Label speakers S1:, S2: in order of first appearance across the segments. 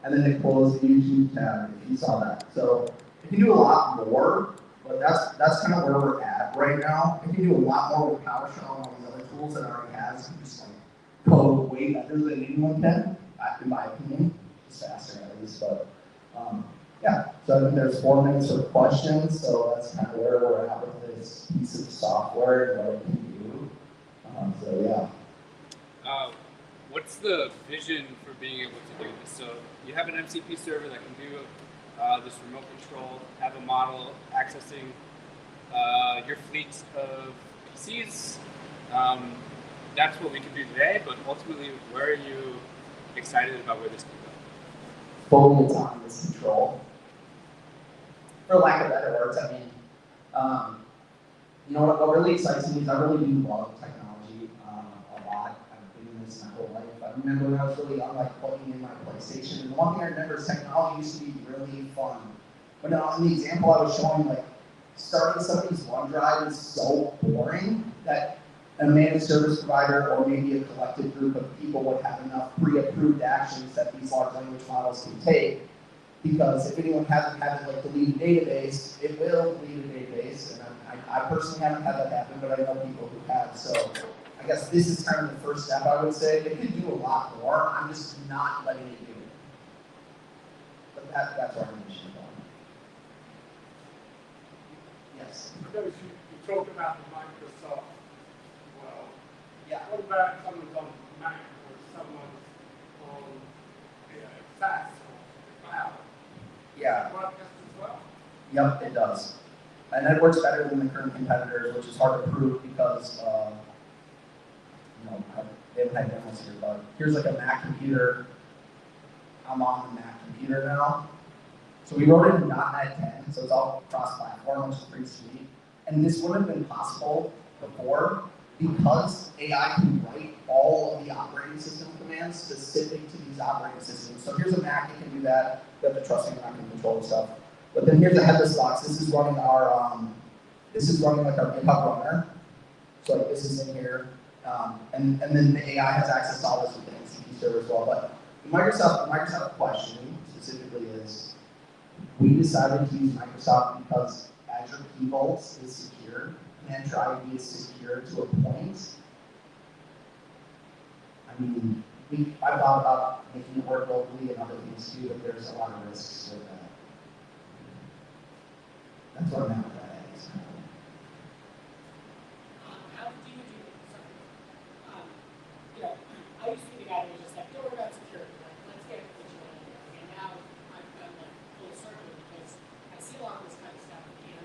S1: and then it closed the YouTube tab if you saw that. So it can do a lot more, but that's kind of where we're at right now. It can do a lot more with PowerShell and all these other tools that it already has. You can just like code way better than anyone can, in my opinion. It's faster at least, but yeah. So I think there's 4 minutes for questions, so that's kind of where we're at with this piece of software and what it can do. So yeah.
S2: What's the vision for being able to do this? So you have an MCP server that can do this remote control, have a model accessing your fleet of PCs. That's what we can do today, but ultimately, where are you excited about where this can go?
S1: Fully autonomous control. For lack of better words, I mean, you know what really excites me is I really do love technology a lot. I've been in this my whole life. I remember when I was really young, like plugging in my PlayStation. And one thing I remember is technology used to be really fun. But in the example I was showing, like starting somebody's OneDrive is so boring that a managed service provider or maybe a collective group of people would have enough pre-approved actions that these large language models can take. Because if anyone hasn't had to like delete a database, it will delete a database. And I personally haven't had that happen, but I know people who have. So I guess this is kind of the first step, I would say. It could do a lot more. I'm just not letting it do it. But that's our mission. Yes?
S3: Because you talk about the Microsoft world.
S1: Yeah.
S3: What about someone's on Mac or someone's on SaaS or cloud?
S1: Yeah.
S3: Does it work just as well?
S1: Yep, it does. And it works better than the current competitors, which is hard to prove because, they haven't had demos here, but here's like a Mac computer. I'm on the Mac computer now. So we wrote it in .NET 10, so it's all cross-platform, which is pretty sweet. And this wouldn't have been possible before because AI can write all of the operating system commands specific to these operating systems. So here's a Mac that can do that. You have to trust me, I'm not going to control the stuff. But then here's a headless box. This is running our, like our GitHub runner. So like this is in here, and then the AI has access to all this with the MCP server as well. But the Microsoft question specifically is, we decided to use Microsoft because Azure Key Vaults is secure and try to be as secure to a point. I mean, I thought about making it work locally and other things too, but there's a lot of risks with that. That's what I'm at with that.
S4: How do you do something? I used to be the guy who was just like, don't worry about security. Like, let's get what you want to do. And now I've done like full circle because I see a lot of this kind of stuff, and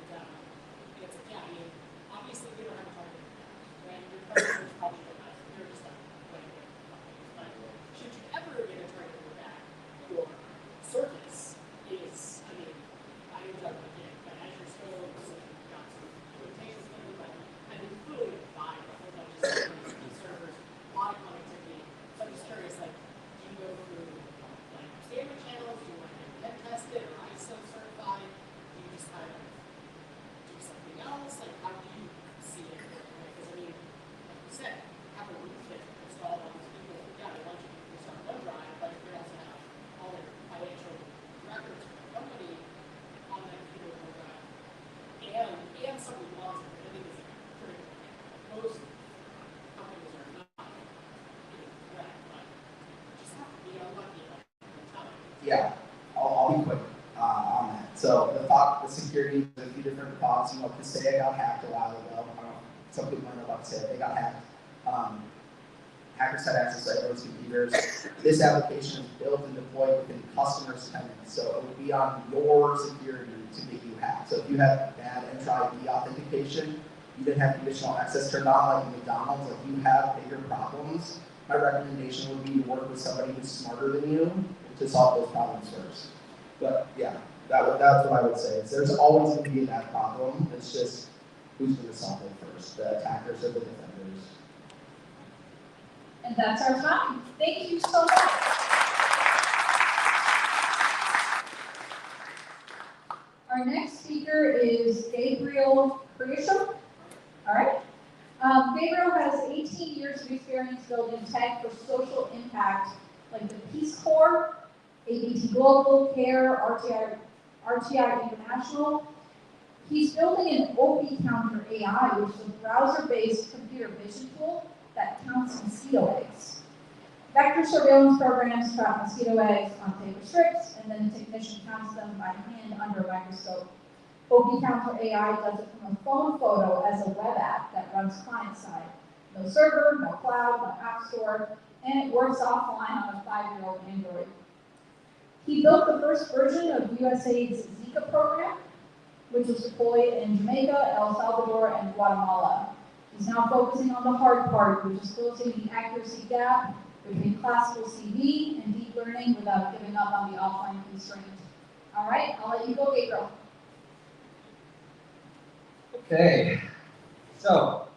S4: it's like, yeah, I mean, obviously we don't have a target now, right? Your customers probably don't have. They're just like, but should you ever get a target in your back, your surface is, I mean, I am talking about it, but Azure scopes and got some limitations in it, but I mean, clearly buy a whole bunch of servers, a lot of connectivity. So I'm just curious, like, do you go through like standard channels? Do you want to get tested or ISO certified? Do you just kind of do something else? Like, how do you see it? Because I mean, like you said, have a rootkit installed on these people. Yeah, they want you to install OneDrive, but if they also have all their financial records for the company on that computer OneDrive, and somebody logs it, I think is critical. Most companies are not getting threat, but just have to be unlucky about time.
S1: Yeah, I'll be quick on that. So the security, there's a few different thoughts. Kaseya got hacked a while ago. Some people might know about Kaseya. They got hacked. Hackers had access to everyone's computers. This application is built and deployed within customers' tenants, so it would be on your security to get you hacked. So if you have bad Entra-ID authentication, you didn't have conditional access turned on like McDonald's, if you have bigger problems, my recommendation would be to work with somebody who's smarter than you to solve those problems first. But yeah, that's what I would say. There's always going to be that problem. It's just who's going to solve it first, the attackers or the defenders.
S5: And that's our time. Thank you so much. Our next speaker is Gabriel Grisham. All right. Gabriel has 18 years of experience building tech for social impact, like the Peace Corps, ABT Global, CARE, RTI International. He's building an OP Counter AI, which is a browser-based computer vision tool that counts mosquito eggs. Vector surveillance programs trap mosquito eggs on paper strips, and then the technician counts them by hand under a microscope. OP Counter AI does it from a phone photo as a web app that runs client-side. No server, no cloud, no app store, and it works offline on a 5-year-old Android. He built the first version of USAID's Zika program, which was deployed in Jamaica, El Salvador, and Guatemala. He's now focusing on the hard part, which is closing the accuracy gap between classical CV and deep learning without giving up on the offline constraint. All right, I'll let you go, Gabriel.
S6: Okay, so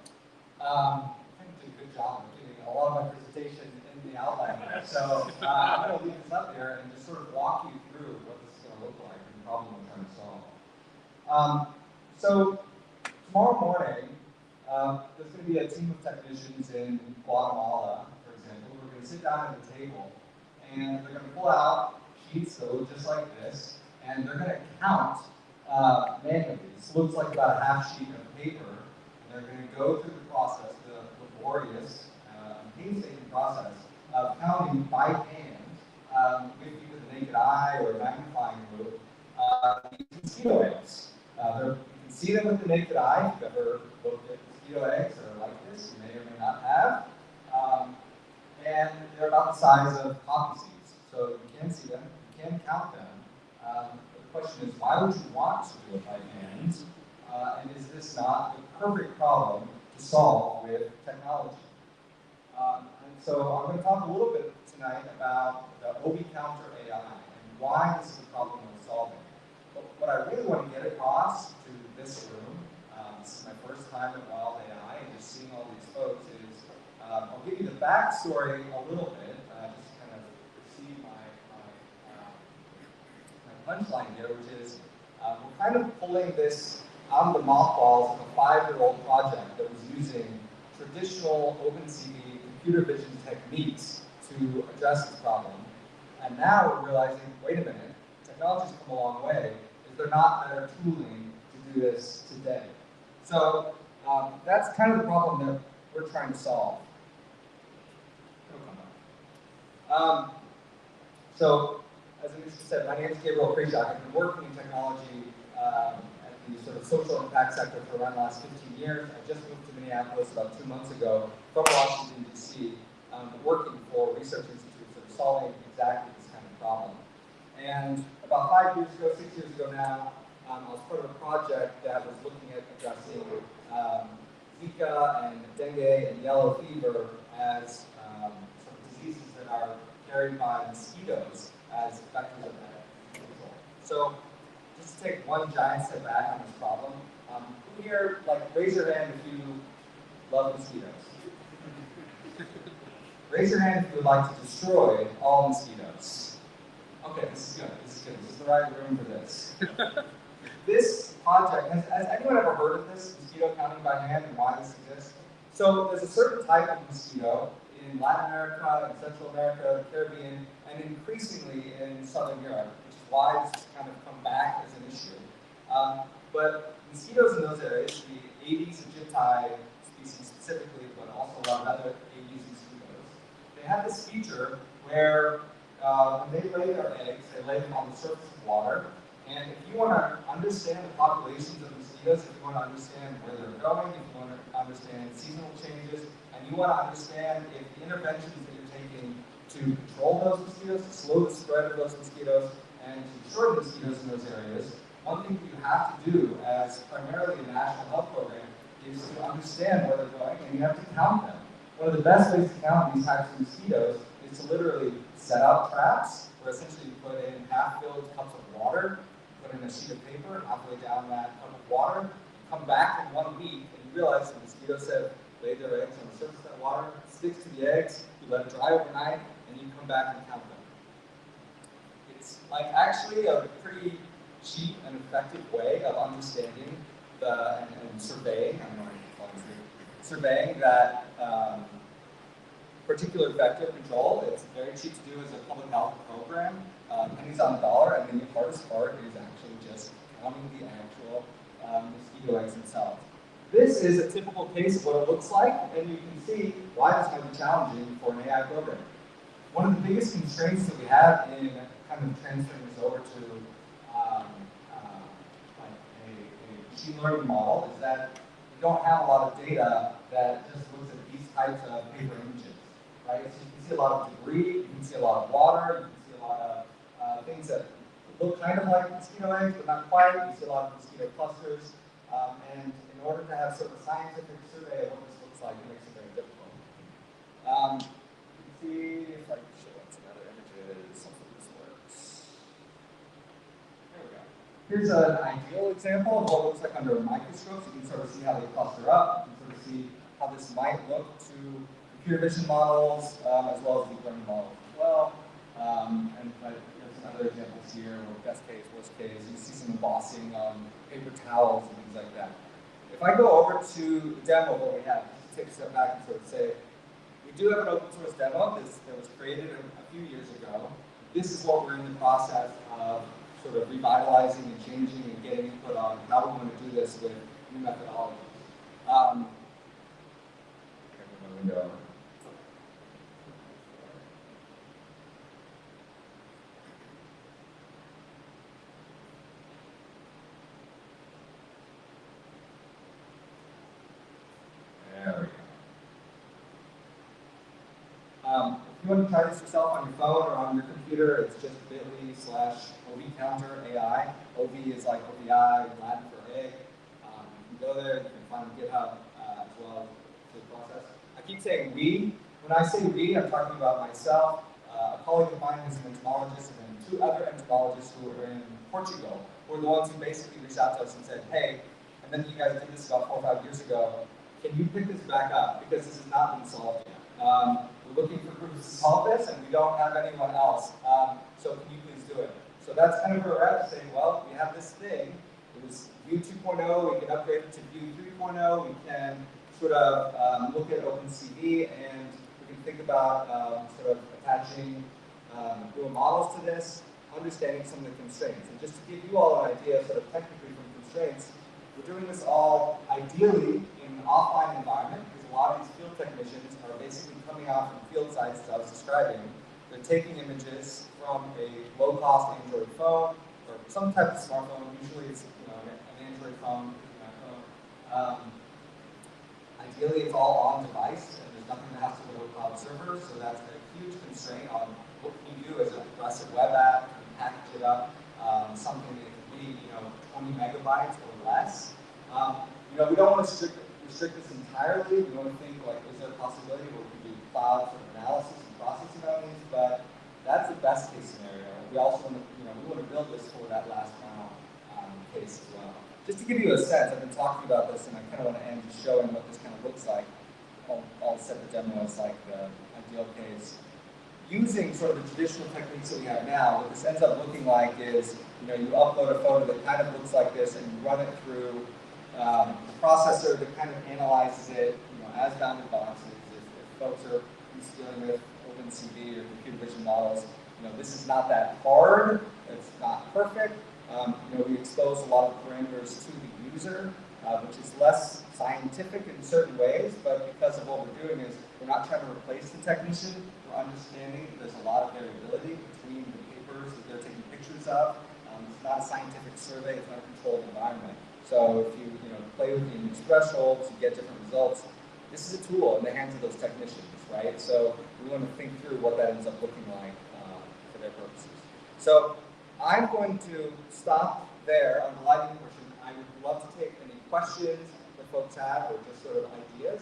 S6: I think I did a good job of getting a lot of my presentation in the outline there. So I'm going to leave this up here and just sort of walk you through what this is going to look like and the problem we're trying to solve. So tomorrow morning, there's going to be a team of technicians in Guatemala, for example, who are going to sit down at the table and they're going to pull out sheets that look just like this, and they're going to count manually. This looks like about a half sheet of paper, and they're going to go through the process, the laborious, painstaking process of counting by hand, with either the naked eye or a magnifying group, these mosquito eggs. You can see them with the naked eye. If you've ever looked at mosquito eggs that are like this, you may or may not have. And they're about the size of poppy seeds. So you can see them, you can count them. The question is, why would you want to do it by hand? And is this not the perfect problem to solve with technology? And so I'm going to talk a little bit tonight about the OP Counter AI and why this is a problem we're solving. But what I really want to get across to this room, this is my first time at Wild AI, and just seeing all these folks, is I'll give you the backstory a little bit, just to kind of see my punchline here, which is we're kind of pulling this out of the mothballs of a 5-year-old project that was using traditional OpenCV computer vision techniques to address this problem. And now we're realizing, wait a minute, technology's come a long way. Is there not better tooling to do this today? So that's kind of the problem that we're trying to solve. So, as Anisha said, my name is Gabriel Krejcik. I've been working in technology at the sort of social impact sector for around the last 15 years. I just moved to Minneapolis about 2 months ago from Washington, D.C., working for research institutes that are solving exactly this kind of problem. And about 5 years ago, 6 years ago now, I was part of a project that was looking at addressing Zika and dengue and yellow fever as sort of diseases that are carried by mosquitoes as vectors of that. So, just to take one giant step back on this problem, who here, raise your hand if you love mosquitoes? Raise your hand if you would like to destroy all mosquitoes. Okay, this is good. This is good. This is the right room for this. This project, has anyone ever heard of this, mosquito counting by hand, and why this exists? So there's a certain type of mosquito in Latin America, in Central America, the Caribbean, and increasingly in Southern Europe, which is why this has kind of come back as an issue. But mosquitoes in those areas, the Aedes aegypti species specifically, but also a lot of other Aedes mosquitoes, they have this feature where when they lay their eggs, they lay them on the surface of water. And if you want to understand the populations of mosquitoes, if you want to understand where they're going, if you want to understand seasonal changes, and you want to understand if the interventions that you're taking to control those mosquitoes, to slow the spread of those mosquitoes, and to destroy the mosquitoes in those areas, one thing that you have to do as primarily a national health program is to understand where they're going, and you have to count them. One of the best ways to count these types of mosquitoes is to literally set out traps, where essentially you put in half-filled cups of water, put in a sheet of paper, halfway down that cup of water, come back in 1 week, and you realize the mosquitoes have laid their eggs on the surface of that water, sticks to the eggs, you let it dry overnight, and you come back and count them. It's actually a pretty cheap and effective way of understanding and surveying, I don't know what you call it, surveying that particular vector control. It's very cheap to do as a public health program, pennies on the dollar, and then the hardest part is actually just counting the actual mosquito eggs themselves. This is a typical case of what it looks like, and you can see why this might be challenging for an AI program. One of the biggest constraints that we have in kind of transferring this over to like a machine learning model is that we don't have a lot of data that just looks at these types of paper images, right? So you can see a lot of debris, you can see a lot of water, you can see a lot of things that look kind of like mosquito eggs, but not quite. You see a lot of mosquito clusters, and in order to have sort of a scientific survey of what this looks like, it makes it very difficult. You can see, if I can show up some other images, hopefully this works. There we go. Here's an ideal example of what it looks like under a microscope. So you can sort of see how they cluster up. You can sort of see how this might look to computer vision models, as well as deep learning models as well. But there's some other examples here, where best case, worst case. You see some embossing on paper towels and things like that. If I go over to the demo of what we have, just take a step back and sort of say, we do have an open source demo that was created a few years ago. This is what we're in the process of sort of revitalizing and changing and getting input on how we want to do this with new methodologies. Window. There we go. If you want to try this yourself on your phone or on your computer, it's just bit.ly/OVCounterAI. OV is like OVI, Latin for egg. You can go there, you can find GitHub as well as the process. I keep saying we. When I say we, I'm talking about myself, a colleague of mine who's an entomologist, and then 2 other entomologists who were in Portugal, who were the ones who basically reached out to us and said, hey, and then you guys did this about 4 or 5 years ago, can you pick this back up? Because this has not been solved yet. We're looking for groups to solve this, and we don't have anyone else. So can you please do it? So that's kind of where we're at, saying, well, we have this thing. It was Vue 2.0. We can upgrade it to Vue 3.0. We can sort of look at OpenCV, and we can think about sort of attaching Google models to this, understanding some of the constraints. And just to give you all an idea, sort of technically from constraints, we're doing this all ideally in an offline environment, because a lot of these field technicians are basically coming out from field sites that I was describing. They're taking images from a low-cost Android phone or some type of smartphone. Usually it's an Android phone, ideally it's all on device, and there's nothing that has to go to a cloud server, so that's a huge constraint on what can you do as a progressive web app. Can you package it up, something that can be 20 megabytes or less. We don't want to restrict this entirely. We want to think like, is there a possibility where we can do cloud sort of analysis and processing on these? But that's the best case scenario. We also want to, we want to build this for that last mile case as well. Just to give you a sense, I've been talking about this, and I kind of want to end just showing what this kind of looks like. I'll set the demo as like the ideal case. Using sort of the traditional techniques that we have now, what this ends up looking like is, you upload a photo that kind of looks like this, and you run it through a processor that kind of analyzes it, as bounded boxes. If folks are used to dealing with OpenCV or computer vision models, this is not that hard. It's not perfect. We expose a lot of parameters to the user, which is less scientific in certain ways, but because of what we're doing is we're not trying to replace the technician. We're understanding that there's a lot of variability between the papers that they're taking pictures of. It's not a scientific survey. It's not a controlled environment. So if you play with the image thresholds, you get different results. This is a tool in the hands of those technicians, right? So we want to think through what that ends up looking like for their purposes. So I'm going to stop there on the lightning portion. I would love to take any questions that folks have or just sort of ideas.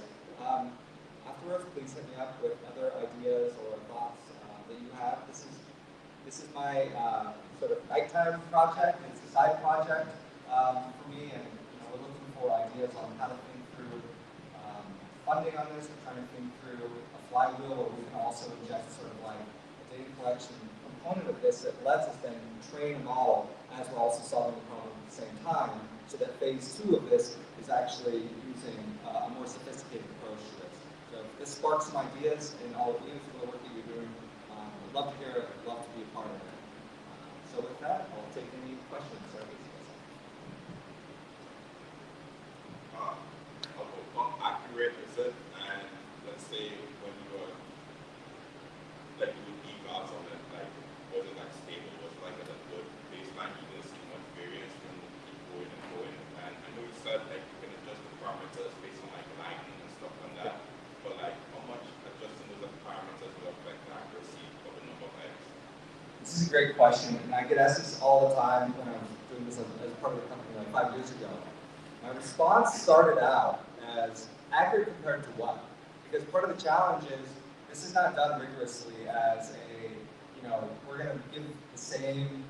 S6: Afterwards, please hit me up with other ideas or thoughts that you have. This is my sort of nighttime project. It's a side project for me, and we're looking for ideas on how to think through funding on this. We're trying to think through a flywheel where we can also inject sort of like a data collection component of this that lets us then train a model as we're also solving the problem at the same time, so that phase 2 of this is actually using a more sophisticated approach to this. So if this sparks some ideas in all of you for the work that you're doing, I'd love to hear it, I'd love to be a part of it. So with that, I'll take any questions.
S7: Accurate is it? And let's say when you were like you do eval on it, like was it like stable? Was it like at a good baseline? You didn't see much variance when you keep going and going. And I know you said like you can adjust the parameters based on like lighting and stuff like that. But like how much adjusting those parameters will affect the accuracy of the number of eggs?
S6: This is a great question, and I get asked this all the time when I was doing this as part of the company like 5 years ago. My response started out as accurate compared to what? Because part of the challenge is this is not done rigorously as a, we're going to give the same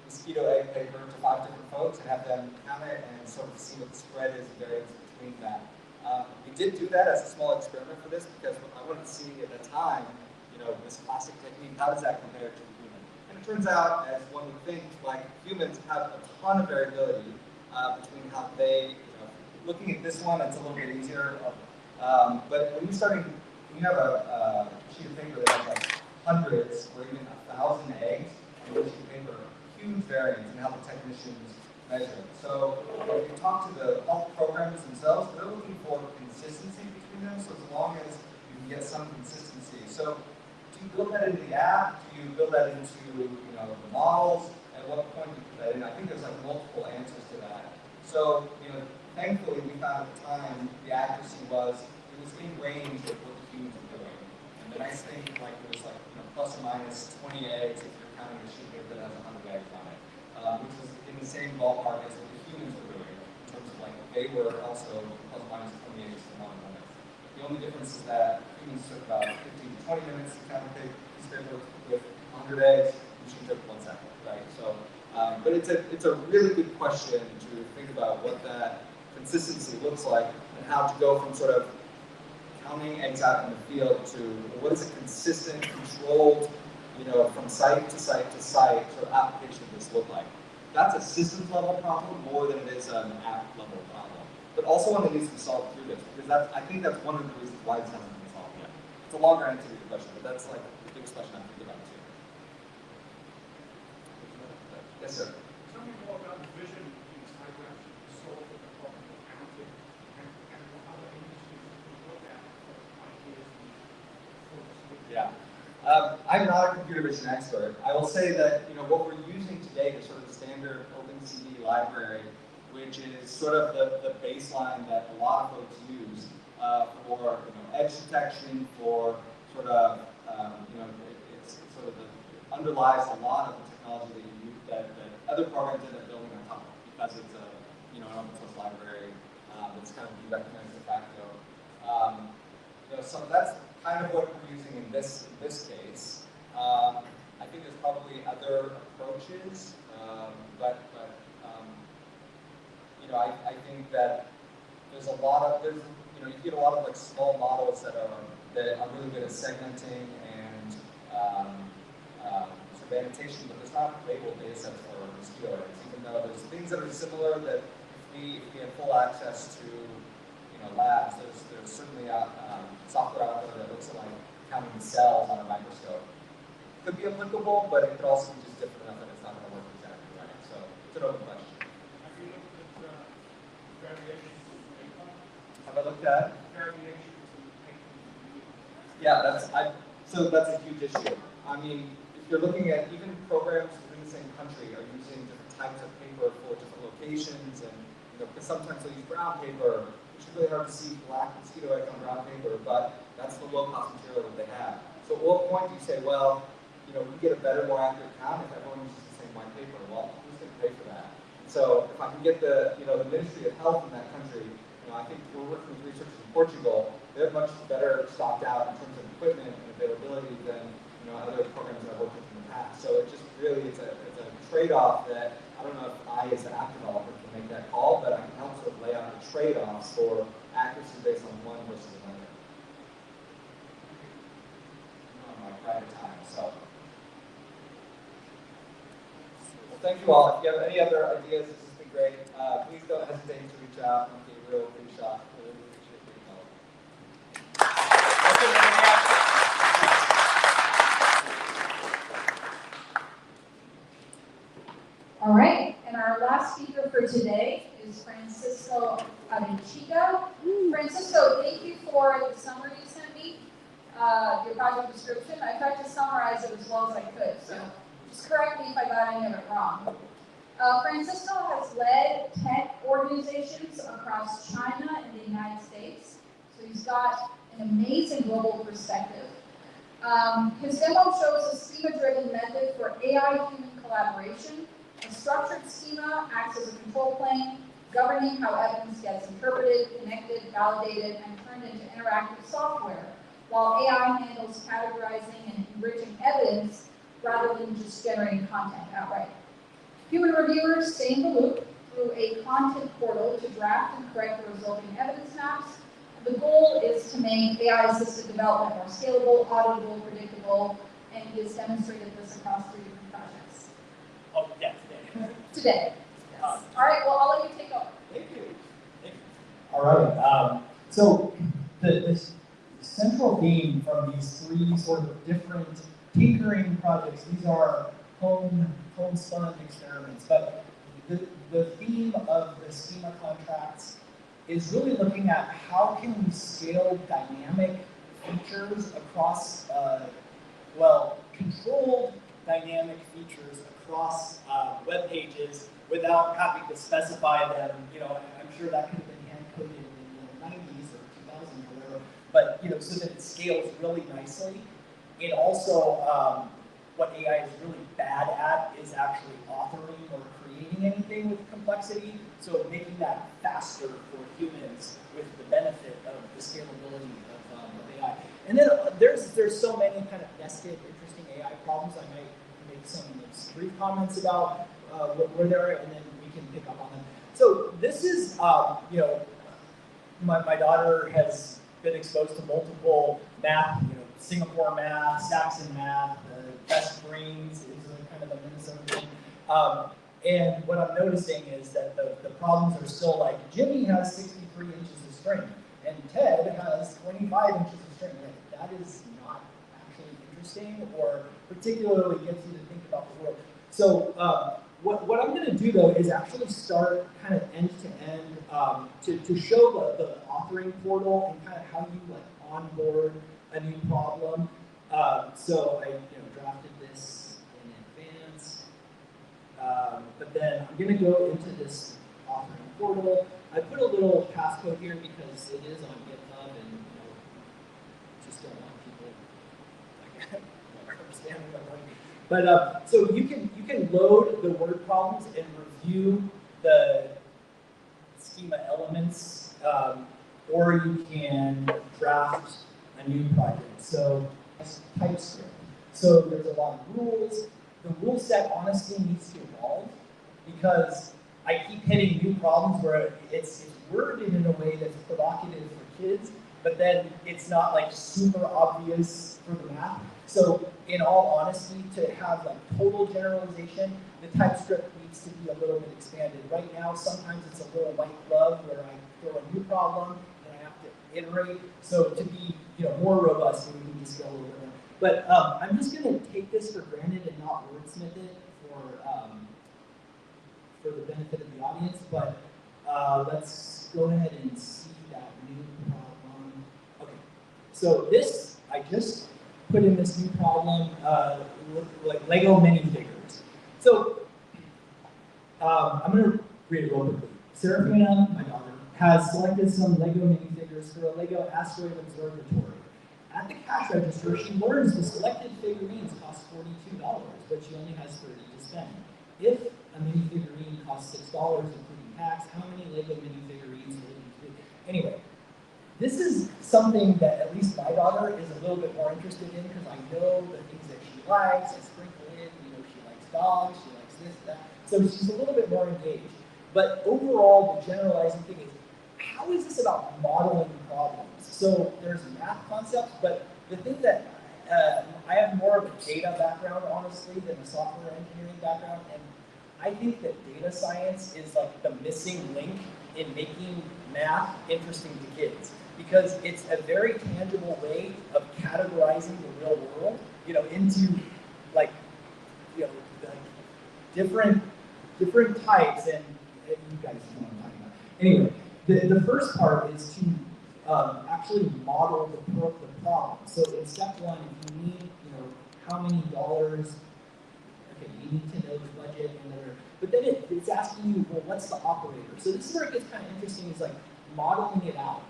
S6: mosquito egg paper to 5 different folks and have them count it and sort of see what the spread is, the variance between that. We did do that as a small experiment for this because I wanted to see at the time, this classic technique, how does that compare to the human? And it turns out, as one would think, like humans have a ton of variability between how they, looking at this one, it's a little bit easier. But when you have a sheet of paper that has like hundreds or even 1,000 eggs on a sheet of paper, huge variance in how the technicians measure it. So if you talk to the health programmers themselves, they're looking for consistency between them. So as long as you can get some consistency. So do you build that into the app? Do you build that into the models? At what point do you put that in? I think there's like multiple answers to that. So thankfully, we found at the time the accuracy was in range of what the humans were doing. And the nice thing, like it was like plus or minus 20 eggs if you're counting a sheet of paper that has 100 eggs on it, which was in the same ballpark as what the humans were doing in terms of like they were also plus or minus 20 eggs to 1 minute. The only difference is that humans took about 15 to 20 minutes to count a piece of paper with 100 eggs. Machine took 1 second, right? So, but it's a really good question to think about what that consistency looks like and how to go from sort of counting eggs out in the field to what is a consistent, controlled, from site to site to site sort of application of this look like. That's a systems level problem more than it is an app level problem. But also one that needs to be solved through this, because I think that's one of the reasons why this hasn't been solved yet. It's a longer answer to your question, but that's like the biggest question I'm thinking about too. Yes, sir.
S3: Tell me more about the vision inside to actually solve the problem of counting and what other industries can look at for ideas and thoughts.
S6: Yeah. I'm not a computer vision expert. I will say that what we're using today is sort of the standard OpenCV library, which is sort of the baseline that a lot of folks use for edge detection, for sort of it's sort of underlies a lot of the technology that you use that other programs end up building on top of because it's an open source library that's kind of recognized de facto. So that's kind of what we're using in this case. I think there's probably other approaches, but I think that there's a lot of you get a lot of like small models that are really good at segmenting and sort of annotation, but there's not available data sets for mosquito eggs, even though there's things that are similar that if we have full access to labs, there's certainly software out there that looks at like counting cells on a microscope. It could be applicable, but it could also be just different enough that it's not going to work exactly right. So it's an open question.
S3: Have you looked at variations in paper?
S6: Have I looked at?
S3: Variations in paper.
S6: Yeah, so that's a huge issue. I mean, if you're looking at even programs within the same country are using different types of paper for different locations, and because sometimes they use brown paper, which is really hard to see black mosquito egg on brown paper, but that's the low-cost material that they have. So at what point do you say, well, we get a better, more accurate count if everyone uses the same white paper? Well, who's going to pay for that? So if I can get the Ministry of Health in that country, I think we're working with researchers in Portugal. They're much better stocked out in terms of equipment and availability than other programs that I've worked with in the past. So it just really it's a trade-off that I don't know if I, as an app developer, can make that call, but I can help sort of lay out the trade-offs for accuracy based on one versus another. On my private time, so. Well, thank you all. If you have any other ideas, this has been great. Please don't hesitate to reach out. I'm Gabriel Shot. Really appreciate your help.
S5: All right, and our last speaker for today is Francisco Arechiga. Francisco, thank you for the summary you sent me, your project description. I tried to summarize it as well as I could, so just correct me if I got any of it wrong. Francisco has led tech organizations across China and the United States, so he's got an amazing global perspective. His demo shows a schema-driven method for AI-human collaboration. A structured schema acts as a control plane, governing how evidence gets interpreted, connected, validated, and turned into interactive software, while AI handles categorizing and enriching evidence rather than just generating content outright. Human reviewers stay in the loop through a content portal to draft and correct the resulting evidence maps. The goal is to make AI-assisted development more scalable, auditable, predictable, and he has demonstrated this across 3 different projects.
S8: Oh, yeah,
S5: Today. Yes. All right, well, I'll let you take over.
S8: Thank you. Thank you. All right. So the central theme from these 3 sort of different tinkering projects, these are homespun experiments, but the theme of the schema contracts is really looking at how can we scale dynamic features across, controlled dynamic features across web pages without having to specify them. You know, I'm sure that could have been hand-coded in the 90s or 2000s or whatever, but you know, so that it scales really nicely. And also, what AI is really bad at is actually authoring or creating anything with complexity. So making that faster for humans with the benefit of the scalability of AI. And then there's so many kind of nested, interesting AI problems. I might make some brief comments about where they're, and then we can pick up on them. So this is, you know, my daughter has been exposed to multiple math, you know, Singapore math, Saxon math, Best Brains is a kind of a Minnesota thing. And what I'm noticing is that the problems are still like, Jimmy has 63 inches of string, and Ted has 25 inches of string. Like, that is not actually interesting, or particularly gets you to think about the world. So what I'm going to do, though, is actually start kind of end-to-end to show the authoring portal and kind of how you like onboard a new problem. So I drafted this in advance, but then I'm going to go into this authoring portal. I put a little passcode here because it is on GitHub, and just don't want people like understanding what I'm doing. But so you can load the word problems and review the schema elements, or you can draft a new project. So TypeScript. So there's a lot of rules. The rule set honestly needs to evolve because I keep hitting new problems where it's worded in a way that's provocative for kids, but then it's not like super obvious for the math. So in all honesty, to have like total generalization, the TypeScript needs to be a little bit expanded. Right now, sometimes it's a little white glove where I throw a new problem and I have to iterate. So to be more robust, we can just go a little bit more. But I'm just going to take this for granted and not wordsmith it for the benefit of the audience. But let's go ahead and see that new problem. Okay, so this, I just put in this new problem, like Lego minifigures. So I'm going to read it real quickly. Serafina, my daughter, has selected some Lego minifigures for a Lego asteroid observatory. At the cash register, she learns the selected figurines cost $42, but she only has $30 to spend. If a minifigurine costs $6, including tax, how many Lego minifigurines will you do? Anyway, this is something that at least my daughter is a little bit more interested in because I know the things that she likes. I sprinkle in, she likes dogs, she likes this, that. So she's a little bit more engaged. But overall, the generalizing thing is, how is this about modeling problems? So there's math concepts, but the thing that I have more of a data background, honestly, than a software engineering background, and I think that data science is like the missing link in making math interesting to kids, because it's a very tangible way of categorizing the real world, into like different different types, and you guys know what I'm talking about. Anyway, the first part is to actually model the problem. So in step one, if you need, how many dollars, okay, you need to know the budget and other, but then it's asking you, well, what's the operator? So this is where it gets kind of interesting, is like modeling it out.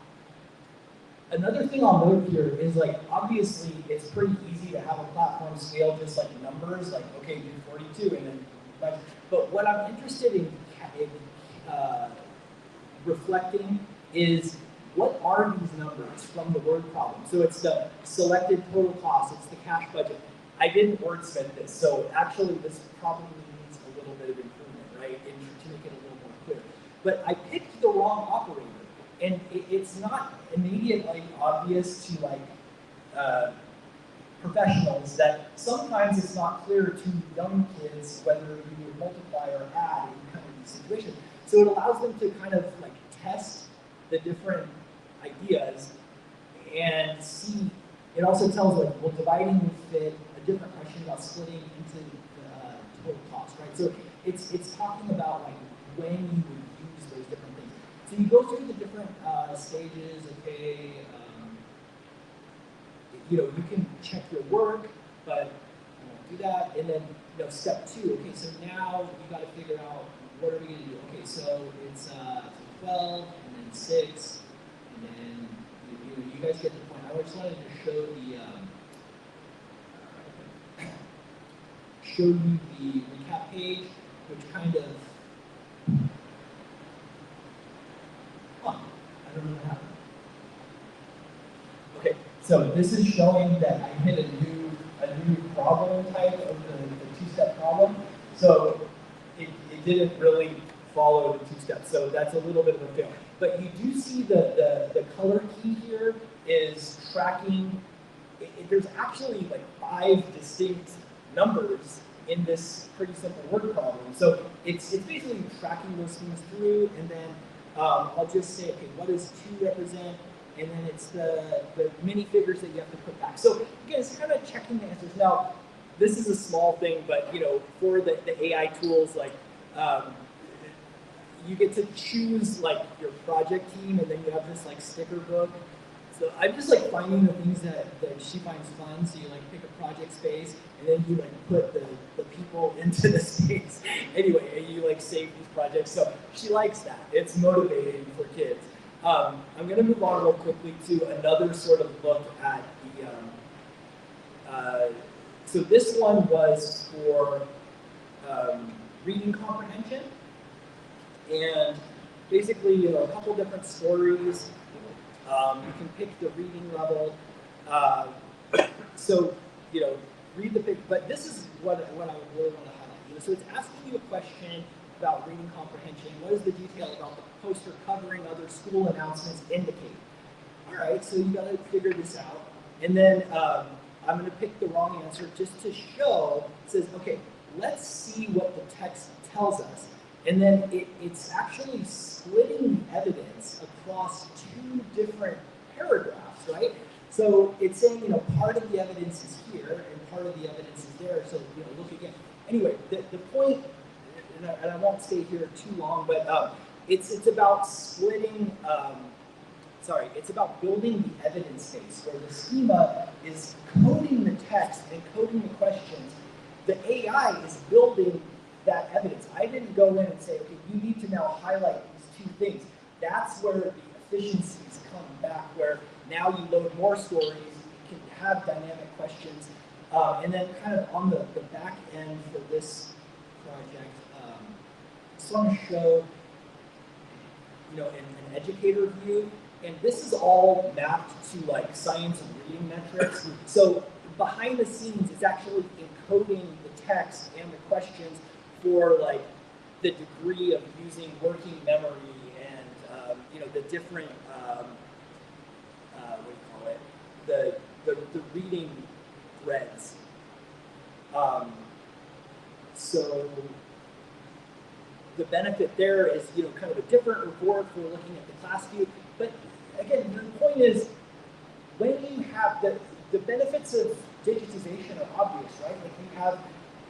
S8: Another thing I'll note here is like, obviously it's pretty easy to have a platform scale just like numbers, like, okay, do 42 and then, but what I'm interested in reflecting is, what are these numbers from the word problem? So it's the selected total cost, it's the cash budget. I didn't wordsmith this, so actually this probably needs a little bit of improvement, right, to make it a little more clear. But I picked the wrong operator, and it's not immediately obvious to like professionals that sometimes it's not clear to young kids whether you would multiply or add in kind of these situations. So it allows them to kind of like test the different ideas and see. It also tells like, well, dividing would fit, a different question about splitting into the total cost, right? So it's talking about like when you would use those different things. So you go through the different stages, okay, you can check your work, but you won't do that. And then, step two, okay, so now you got to figure out, what are we going to do? Okay, so it's 12, and then 6, and then, you guys get the point. I just wanted to show you the recap page, which kind of, I don't know what happened. Okay, so this is showing that I hit a new problem type of the two-step problem. So it didn't really follow the 2 steps. So that's a little bit of a fail. But you do see the color key here is tracking. There's actually like 5 distinct numbers in this pretty simple word problem. So it's basically tracking those things through, and then I'll just say, okay, what does 2 represent? And then it's the minifigures that you have to put back. So again, it's kind of checking the answers. Now, this is a small thing, but for the AI tools, like you get to choose like your project team, and then you have this like sticker book. So I'm just like finding the things that she finds fun. So you like pick a project space, and then you like put the people into the space. Anyway, and you like save these projects. So she likes that. It's motivating for kids. I'm going to move on real quickly to another sort of look at the. So this one was for reading comprehension, and basically a couple different stories. You can pick the reading level. So read the picture. But this is what I really want to highlight. So it's asking you a question about reading comprehension. What does the detail about the poster covering other school announcements indicate? All right, so you got to figure this out. And then I'm going to pick the wrong answer just to show. It says, okay, let's see what the text tells us. And then it's actually splitting the evidence across 2 different paragraphs, right? So it's saying, part of the evidence is here and part of the evidence is there. So, look again. Anyway, the point, and I won't stay here too long, but it's about splitting, it's about building the evidence space where the schema is coding the text and coding the questions. The AI is building that evidence. I didn't go in and say, okay, you need to now highlight these 2 things. That's where the efficiencies come back, where now you load more stories, you can have dynamic questions, and then kind of on the back end for this project, I just want to show, an educator view, and this is all mapped to like science and reading metrics. So behind the scenes, it's actually encoding the text and the questions for like the degree of using working memory and the different what do you call it, the reading threads. So the benefit there is kind of a different report for looking at the class view. But again, the point is, when you have the benefits of digitization are obvious, right? Like you have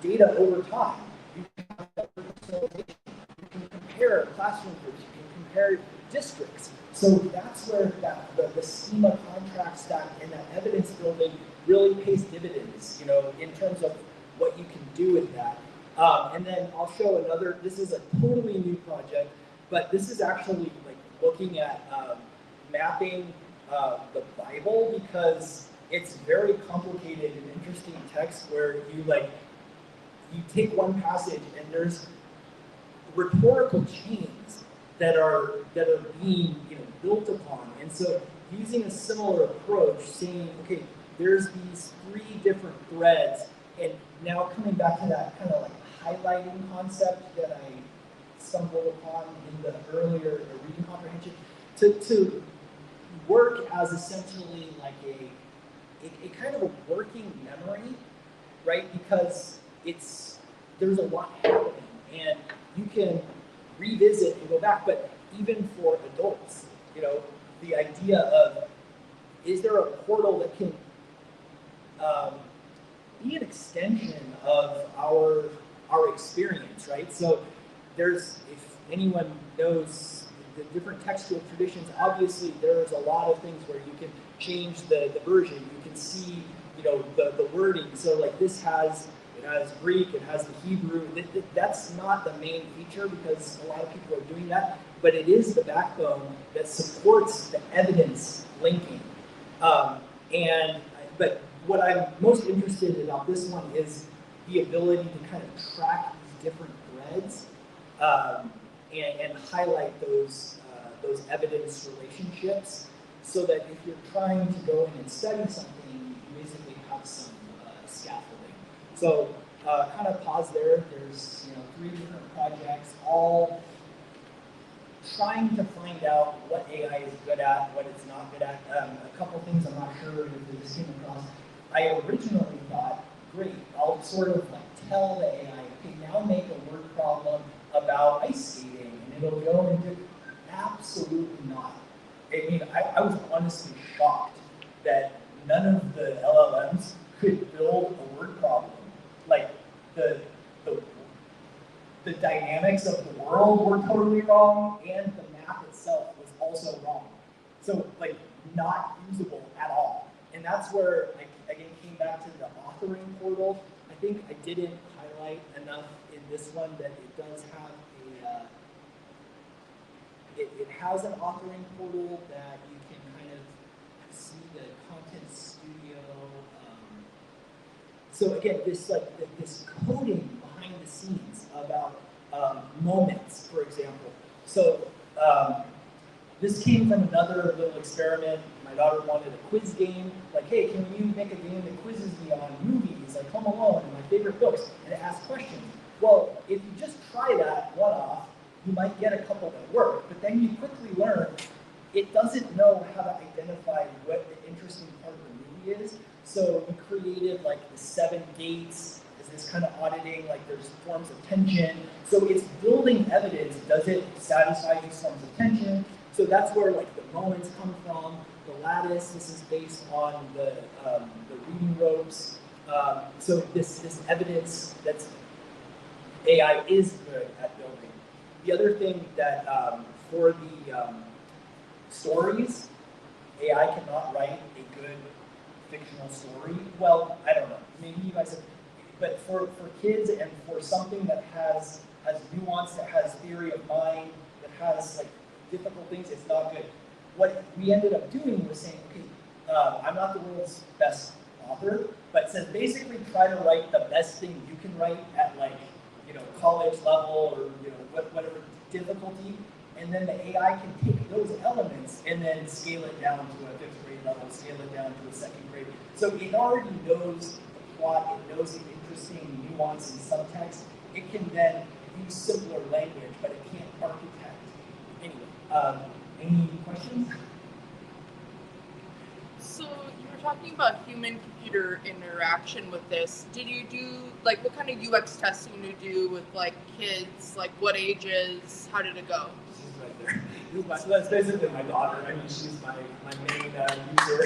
S8: data over time. You have personalization. You can compare classroom groups, you can compare districts. So that's where the schema contract stack and that evidence building really pays dividends, you know, in terms of what you can do with that. And then I'll show another, this is a totally new project, but this is actually like looking at mapping the Bible, because it's very complicated and interesting text where you take one passage and there's rhetorical chains that are being, you know, built upon. And so using a similar approach, saying, okay, there's these 3 different threads, and now coming back to that kind of like highlighting concept that I stumbled upon in the earlier reading comprehension, to work as essentially like a kind of a working memory, right? Because there's a lot happening, and you can revisit and go back. But even for adults, you know, the idea of, is there a portal that can be an extension of our experience, right? So if anyone knows the different textual traditions, obviously there's a lot of things where you can change the version. You can see, you know, the wording. So like it has Greek, it has the Hebrew. That's not the main feature because a lot of people are doing that, but it is the backbone that supports the evidence linking. But what I'm most interested in about this one is the ability to kind of track these different threads and highlight those evidence relationships, so that if you're trying to go in and study something, you basically have some scaffolding. So kind of pause there. There's 3 different projects, all trying to find out what AI is good at, what it's not good at. A couple things I'm not sure if this came across. I originally thought, great, I'll sort of like tell the AI, okay, now make a word problem about ice skating, and it'll go and do. Absolutely not. I mean, I was honestly shocked that none of the LLMs could build a word problem. Like the dynamics of the world were totally wrong, and the map itself was also wrong. So like not usable at all. And that's where I again came back to the authoring portal. I think I didn't highlight enough in this one that it does have it has an authoring portal that you can kind of see the content studio. So again, this coding behind the scenes about moments, for example. So this came from another little experiment. My daughter wanted a quiz game. Like, hey, can you make a game that quizzes me on movies like Home Alone and my favorite books, and it asks questions? Well, if you just try that one-off, you might get a couple that work, but then you quickly learn it doesn't know how to identify what the interesting part of the movie is. So we created like the 7 gates as this kind of auditing, like there's forms of tension. So it's building evidence. Does it satisfy these forms of tension? So that's where like the moments come from. The lattice, this is based on the reading ropes. So this evidence that's AI is good at building. The other thing that for the stories, AI cannot write a good fictional story. Well, I don't know. Maybe you guys have, but for kids and for something that has nuance, that has theory of mind, that has like difficult things, it's not good. What we ended up doing was saying, okay, I'm not the world's best author, but says basically try to write the best thing you can write at like, college level or whatever difficulty, and then the AI can take those elements and then scale it down to a 5th grade level, scale it down to a 2nd grade. So it already knows the plot, it knows the interesting nuance and subtext. It can then use simpler language, but it can't architect. Anyway, any questions?
S9: So you were talking about human-computer interaction with this. Did you do, like, what kind of UX testing do you do with, like, kids? Like, what ages? How did it go?
S8: She's right there. So that's basically my daughter. I mean, she's my main user.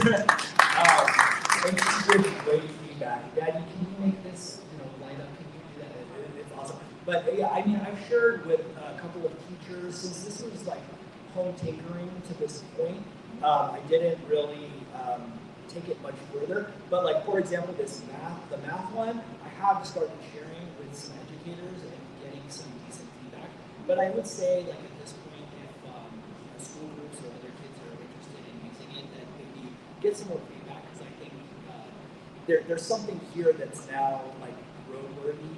S8: And she gives great feedback. Daddy, can you make this, light up? Can you do that? It's awesome. But yeah, I mean, I've shared with a couple of teachers, since this was like home tinkering to this point, I didn't really take it much further. But like, for example, the math one, I have started sharing with some educators and getting some decent feedback. But I would say, like at this point, if school groups or other kids are interested in using it, then maybe get some more feedback, because I think there's something here that's now like roadworthy,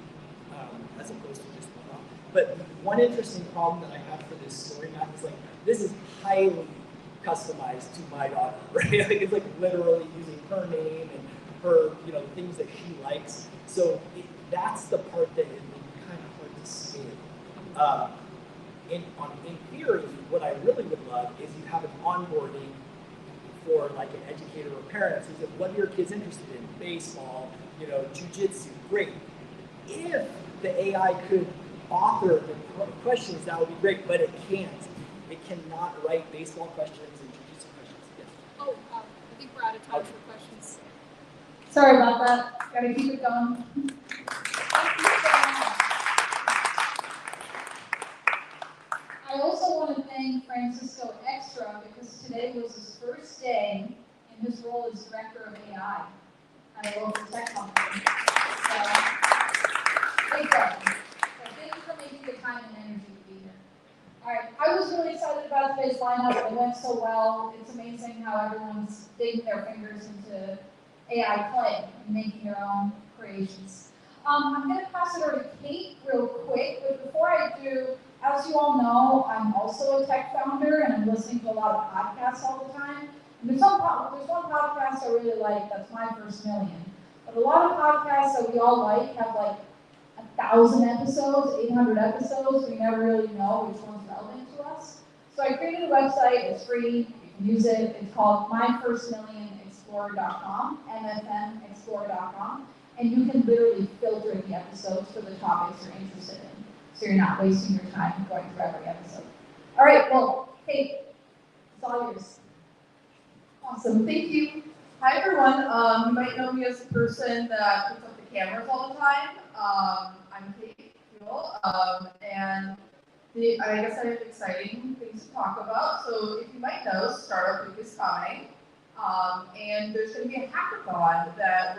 S8: as opposed to just one-off. But one interesting problem that I have for this story map is like, this is highly customized to my daughter, right? Like it's like literally using her name and her, you know, things that she likes. So that's the part that is kind of hard to scale. In theory, what I really would love is you have an onboarding for like an educator or parents who said, what are your kids interested in? Baseball, you know, jujitsu, great. If the AI could author the questions, that would be great, but it can't. It cannot write baseball questions and jiu-jitsu questions. Yes.
S4: Oh, I think we're out of time for questions.
S5: Sorry about that. Gotta keep it going. I also want to thank Francisco Extra because today was his first day in his role as director of AI at a local tech company. So, great job. So thank you for making the time and energy to be here. All right, I was really excited about today's lineup. It went so well. It's amazing how everyone's digging their fingers into AI play and making their own creations. I'm going to pass it over to Kate real quick, but before I do, as you all know, I'm also a tech founder and I'm listening to a lot of podcasts all the time. And there's one podcast I really like, that's My First Million. But a lot of podcasts that we all like have like 1,000 episodes, 800 episodes. We never really know which one's relevant to us. So I created a website, it's free, you can use it. It's called myfirstmillionexplorer.com, mfmexplorer.com. And you can literally filter the episodes for the topics you're interested in. So you're not wasting your time going through every episode. All right, well, Kate, it's all yours.
S9: Awesome, thank you. Hi everyone, you might know me as the person that puts up the cameras all the time. I'm Kate Fuel, and I guess I have exciting things to talk about. So if you might know, Startup Week is coming. And there's going to be a hackathon that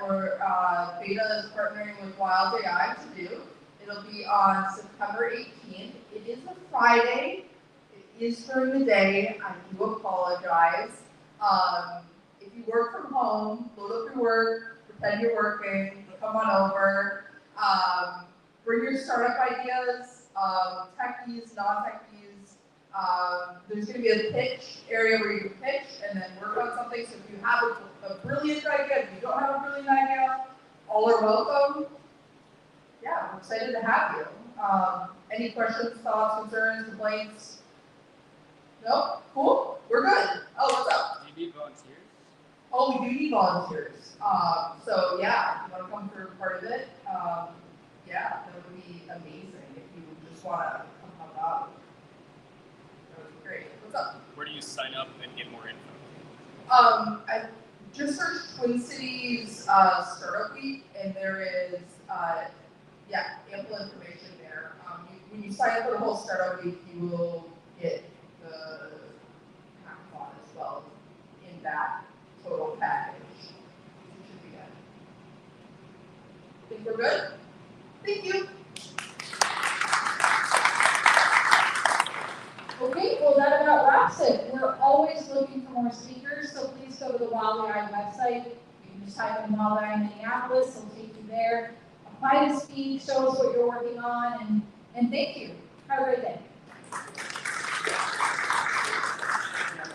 S9: Beta is partnering with Wild AI to do. It'll be on September 18th. It is a Friday. It is during the day. I do apologize. If you work from home, load up your work, pretend you're working, come on over. Bring your startup ideas, techies, non-techies. There's going to be a pitch area where you pitch and then work on something. So if you have a brilliant idea, if you don't have a brilliant idea, all are welcome. Yeah, we're excited to have you. Any questions, thoughts, concerns, complaints? No? Cool? We're good. Oh, what's up?
S2: Do you need volunteers?
S9: Oh, we do need volunteers. So yeah, if you want to come through part of it, yeah, that would be amazing if you just want to come help out. That would be great. What's up?
S2: Where do you sign up and get more info?
S9: I just searched Twin Cities Startup Week, and there is ample information there. When you sign up for the whole Startup Week, you will get the hackathon as well in that total package. It should be good. Think we're good? Thank you.
S5: Okay, well that about wraps it. We're always looking for more speakers, so please go to the Wild AI website. You can just type in Wild AI Minneapolis, it'll take you there. Apply to speak, show us what you're working on, and thank you. Have a great day.